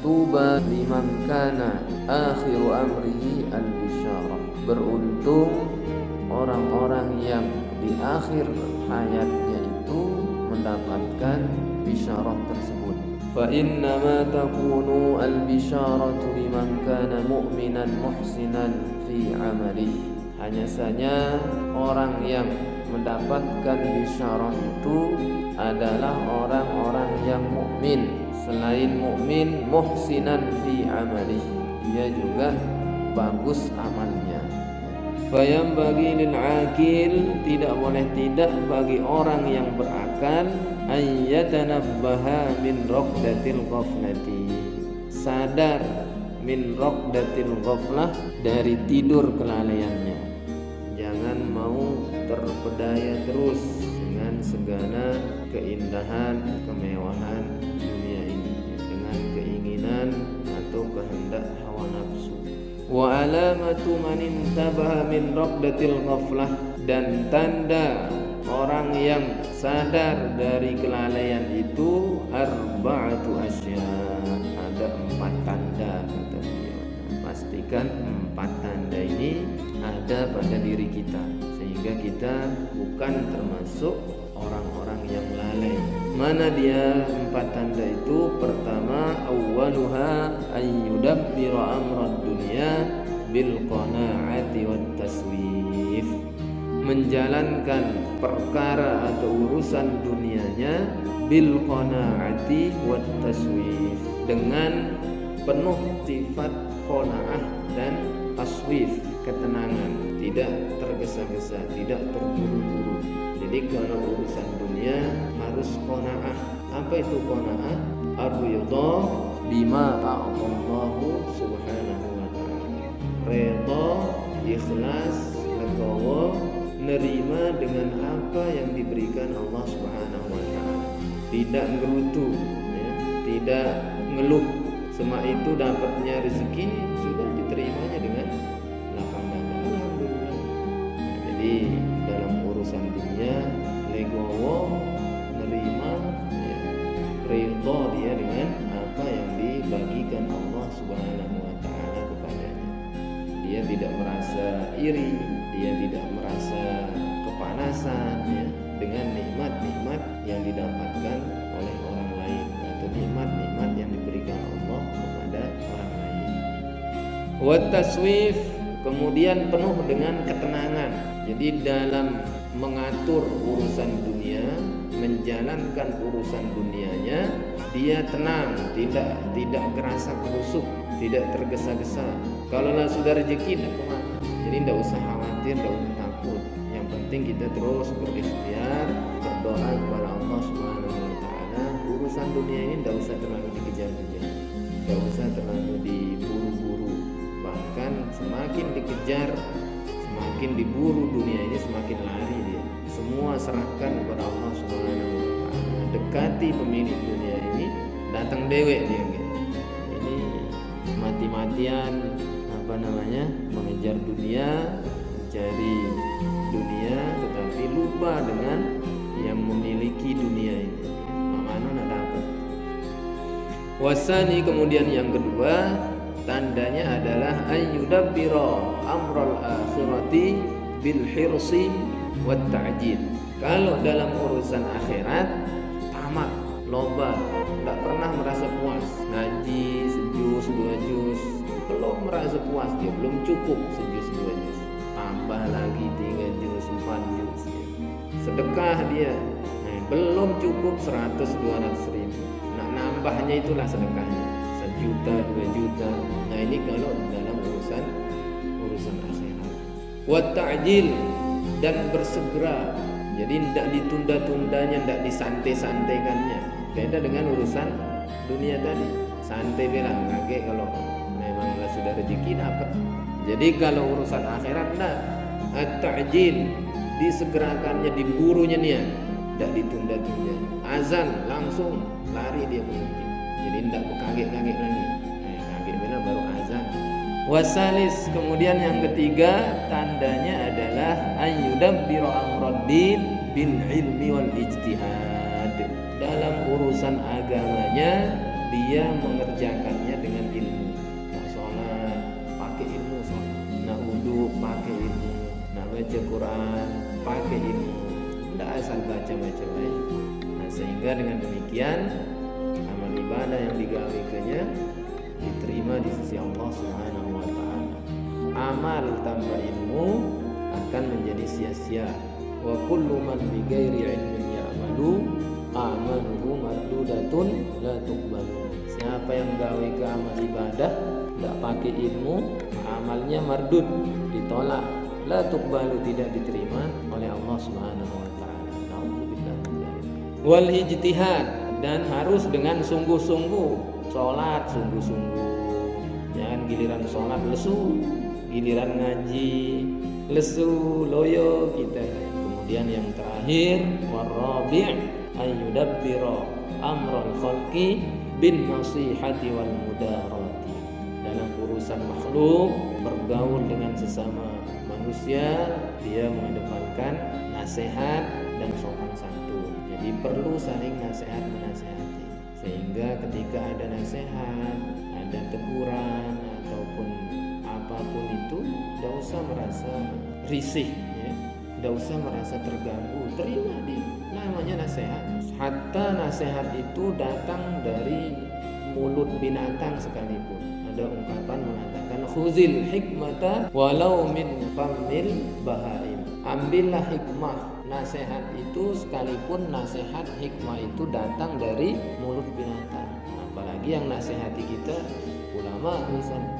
tuba liman kana akhiru amrihi al-bisyarah. Beruntung orang-orang yang di akhir hayatnya itu mendapatkan bisyarah tersebut. Fa inna ma takunu al-bisyaratu liman kana mu'minan muhsinan fi amalihi. Hanya saja orang yang mendapatkan bisyarah itu adalah orang-orang yang mukmin. Selain mukmin, muhsinan fi amalihi, dia juga bagus amalnya. Fayam bagi lil akil, tidak boleh tidak bagi orang yang berakal, ayyatanabbaha min raqdatil ghaflati, sadar min raqdatil ghaflah, dari tidur kelalaiannya. Jangan mau terpedaya terus dengan segala keindahan, kemewahan dunia ini, dengan keinginan atau kehendak hawa nafsu. Wa alamatu man intabaha min raqdatil ghaflah, dan tanda orang yang sadar dari kelalaian itu arba'atu asya, ada 4 tanda kata beliau. Pastikan 4 tanda ini ada pada diri kita sehingga kita bukan termasuk orang-orang yang lalai. Mana dia 4 tanda itu? Pertama, awwaluha ayyudabbiru amrad dunya bil qanaati wat taswif, menjalankan perkara atau urusan dunianya bil qanaati wat taswif, dengan penuh sifat qanaah dan taswif, ketenangan, tidak tergesa-gesa, tidak terburu-buru. Jadi kalau urusan dunia harus qanaah. Apa itu qanaah? Ar-ridha bima a'tallahu subhanahu wa ta'ala. Redha, ikhlas, legowo, nerima dengan apa yang diberikan Allah subhanahu wa ta'ala. Tidak gerutu, ya, tidak ngeluh. Semua itu dapatnya rezeki sudah diterimanya dengan lapang dada. Alhamdulillah. Nah, jadi dalam urusan dunia legowo, nerima, ya, ridha dia dengan apa yang dibagikan Allah subhanahu wa ta'ala kepadanya. Dia tidak merasa iri, dia tidak merasa kepanasan, ya, dengan nikmat-nikmat yang didapatkan oleh orang lain atau nikmat-nikmat yang diberikan Allah kepada orang lain. Wa taswif, kemudian penuh dengan ketenangan. Jadi dalam mengatur urusan dunia, menjalankan urusan dunianya, dia tenang, tidak gerasa kerusuk, tidak tergesa-gesa. Kalau sudah rezeki tidak kemana. Jadi tidak usah khawatir, tidak usah takut. Yang penting kita terus berikhtiar, berdoa kepada Allah Subhanahu wa taala. Urusan dunia ini tidak usah terlalu dikejar-kejar, tidak usah terlalu diburu-buru. Bahkan semakin dikejar, semakin diburu dunia ini, semakin lari dia. Semua serahkan kepada Allah Subhanahu wa taala. Dekati pemilik dunia ini, datang dewek dia gitu. Ini mati-matian mengejar dunia, mencari dunia, tetapi lupa dengan yang memiliki dunia ini. Mana nak dapat? Wasani, kemudian yang kedua tandanya adalah ayyudabbira amral akhirati bil hirsi wat ta'jil. Kalau dalam urusan akhirat tamak, loba, tidak pernah merasa puas. Ngaji sejus 2 juz belum merasa puas, dia belum cukup sejus 2 juz, tambah lagi 3 juz 4 juz. Sedekah dia belum cukup 100-200 ribu, nah nambahnya itulah sedekahnya 1 juta 2 juta. Nah ini kalau dalam urusan akhirat. Wat ta'jil, dan bersegera, jadi tidak ditunda-tundanya, tidak disantai-santaikannya. Beda dengan urusan dunia tadi, santai bilang kaget, kalau memanglah sudah rezeki dapat. Jadi kalau urusan akhirat nah, at-ta'jil, disegerakannya, diburunya niat, tidak ditunda-tunda. Azan langsung lari dia berhenti, jadi tidak kaget-kaget lagi. Kaget bila baru azan. Wasalis, kemudian yang ketiga tandanya adalah ayyudabbiru amraddin bil ilmi wal ijtihad. Dalam urusan agamanya dia mengerjakannya sehingga dengan demikian amal ibadah yang digawaikannya diterima di sisi Allah Subhanahu wa taala. Amal tanpa ilmu akan menjadi sia-sia. Wa kullu man bi ghairi ilmin ya'malu amaluhu mardudatun la tuqbalu. Siapa yang gawe ke amal ibadah tidak pakai ilmu, amalnya mardud, ditolak, la tuqbalu, tidak diterima oleh Allah Subhanahu wa taala. Nauzubillah. Wal ijtihad, dan harus dengan sungguh-sungguh. Salat sungguh-sungguh. Jangan giliran salat lesu, giliran ngaji lesu, loyo kita. Kemudian yang terakhir, warabi' ayyudabbira amral khalqi bin nasihati wal mudarati. Dalam urusan makhluk, bergaul dengan sesama manusia, dia mengedepankan nasihat dan sopan santun. Jadi perlu saling nasihat menasihati, sehingga ketika ada nasihat, ada teguran ataupun apapun itu, tidak usah merasa risih, ya. Tidak usah merasa terganggu, terima di namanya nasihat. Hatta nasihat itu datang dari mulut binatang sekalipun. Ada ungkapan mengatakan khuzil hikmata walau min famil bahaim. Ambillah hikmah. Nasihat itu sekalipun nasihat hikmah itu datang dari mulut binatang. Apalagi yang nasihati kita ulama misalnya.